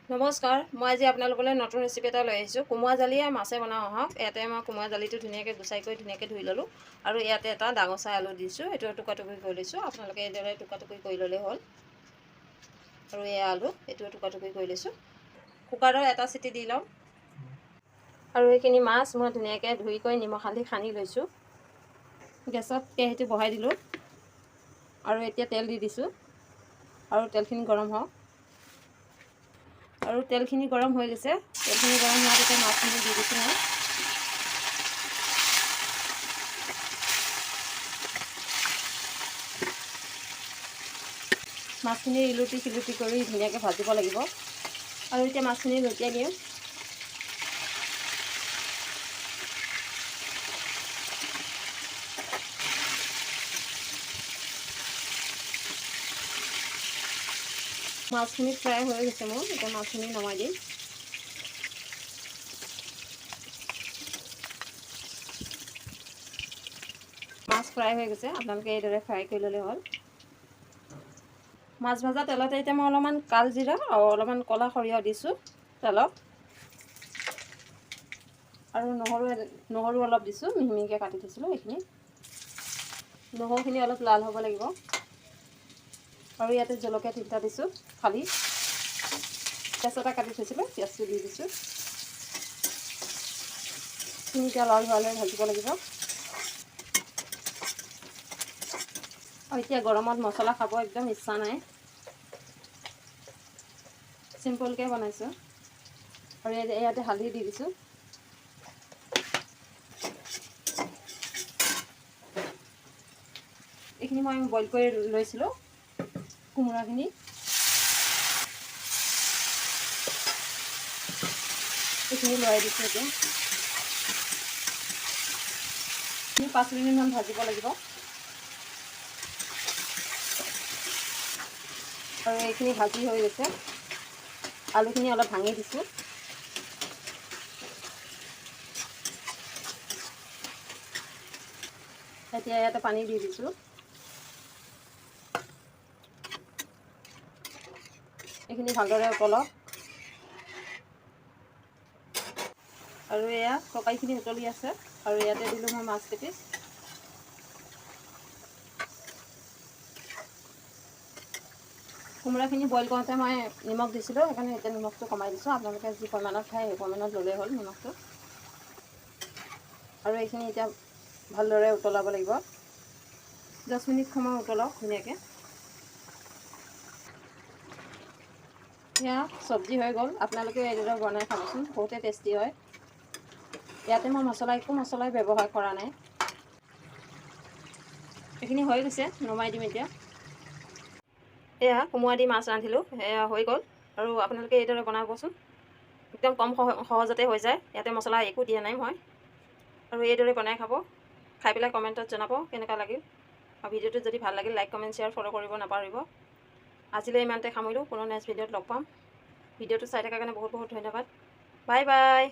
নমস্কাৰ, মই আজি আপোনালোকলৈ নতুন ৰেচিপি এটা লৈ আহিছোঁ। কোমোৰা জালিয়ে মাছে বনাওঁ আহক। ইয়াতে মই কোমোৰা জালিটো ধুনীয়াকৈ গুচাই কৰি ধুনীয়াকৈ ধুই ল'লোঁ আৰু ইয়াতে এটা ডাঙৰ চাই আলু দিছোঁ। এইটো টুকুৰা টুকুৰি কৰি লৈছোঁ। আপোনালোকে এইদৰে টুকুৰা টুকুৰি কৰি ল'লেই হ'ল। আৰু এয়া আলু, এইটো টুকুৰা টুকুৰি কৰি লৈছোঁ। কুকাৰত এটা চিটি দি লওঁ। আৰু এইখিনি মাছ মই ধুনীয়াকৈ ধুই কৰি নিমখ হালধি সানি লৈছোঁ। গেছত কেৰাহীটো বহাই দিলোঁ আৰু এতিয়া তেল দি দিছোঁ আৰু তেলখিনি গৰম হওক। আৰু তেলখিনি গৰম হৈ গৈছে। তেলখিনি গৰম হোৱাৰ পিছত মাছখিনি দি দিছোঁ মই। মাছখিনি ইলুটি সিলুটি কৰি ধুনীয়াকৈ ভাজিব লাগিব। আৰু এতিয়া মাছখিনি লুটিয়াই দিওঁ। মাছখিনি ফ্ৰাই হৈ গৈছে মোৰ। এতিয়া মাছখিনি নমাই দিম। মাছ ফ্ৰাই হৈ গৈছে। আপোনালোকে এইদৰে ফ্ৰাই কৰি ল'লে হ'ল। মাছ ভজা তেলতে এতিয়া মই অলপমান কালজিৰা আৰু অলপমান ক'লা সৰিয়হ দিছোঁ তেলত। আৰু নহৰু অলপ দিছোঁ, মিহি মিহিকৈ কাটি থৈছিলোঁ এইখিনি। নহৰুখিনি অলপ লাল হ'ব লাগিব। আৰু ইয়াতে জলকীয়া 3টা দিছোঁ ফালি। পিঁয়াজ এটা কাটি থৈছিলোঁ, পিঁয়াজটো দি দিছোঁ। এতিয়া লাল হোৱালৈ ভাজিব লাগিব। আৰু এতিয়া গৰমত মছলা খাব একদম ইচ্ছা নাই। চিম্পলকৈ বনাইছোঁ। আৰু ইয়াতে হালধি দি দিছোঁ। এইখিনি মই বইল কৰি লৈছিলোঁ কোমোৰাখিনি। এইখিনি লৰাই দিছোঁ এতিয়া। 5 মিনিটমান ভাজিব লাগিব। আৰু এইখিনি ভাজি হৈ গৈছে। আলুখিনি অলপ ভাঙি দিছোঁ। এতিয়া ইয়াতে পানী দি দিছোঁ। এইখিনি ভালদৰে উতলক। আৰু এয়া তৰকাৰীখিনি উতলি আছে। আৰু ইয়াতে দিলোঁ মই মাছ কেইপিচ। কোমোৰাখিনি বইল কৰোঁতে মই নিমখ দিছিলোঁ, সেইকাৰণে এতিয়া নিমখটো কমাই দিছোঁ। আপোনালোকে যি পৰিমাণত খায় সেই পৰিমাণত ল'লেই হ'ল নিমখটো। আৰু এইখিনি এতিয়া ভালদৰে উতলাব লাগিব। 10 মিনিট সময় উতলাওক ধুনীয়াকৈ। এয়া চব্জি হৈ গ'ল। আপোনালোকেও এইদৰে বনাই খাবচোন, বহুতে টেষ্টি হয়। ইয়াতে মই একো মছলাই ব্যৱহাৰ কৰা নাই। এইখিনি হৈ গৈছে, নমাই দিম এতিয়া। এয়া কোমোৰা দি মাছ ৰান্ধিলোঁ, এয়া হৈ গ'ল। আৰু আপোনালোকে এইদৰে বনাবচোন, একদম কম সহজতে হৈ যায়। ইয়াতে মছলা একো দিয়া নাই মই। আৰু এইদৰে বনাই খাব। খাই পেলাই কমেণ্টত জনাব কেনেকুৱা লাগিল। আৰু ভিডিঅ'টো যদি ভাল লাগিল লাইক, কমেণ্ট, শ্বেয়াৰ, ফ'ল' কৰিব নাপাহৰিব। আজিলৈ ইমানতে সামৰিলোঁ। পুনৰ নেক্সট ভিডিঅ'ত লগ পাম। ভিডিঅ'টো চাই থকাৰ কাৰণে বহুত বহুত ধন্যবাদ। Bye bye.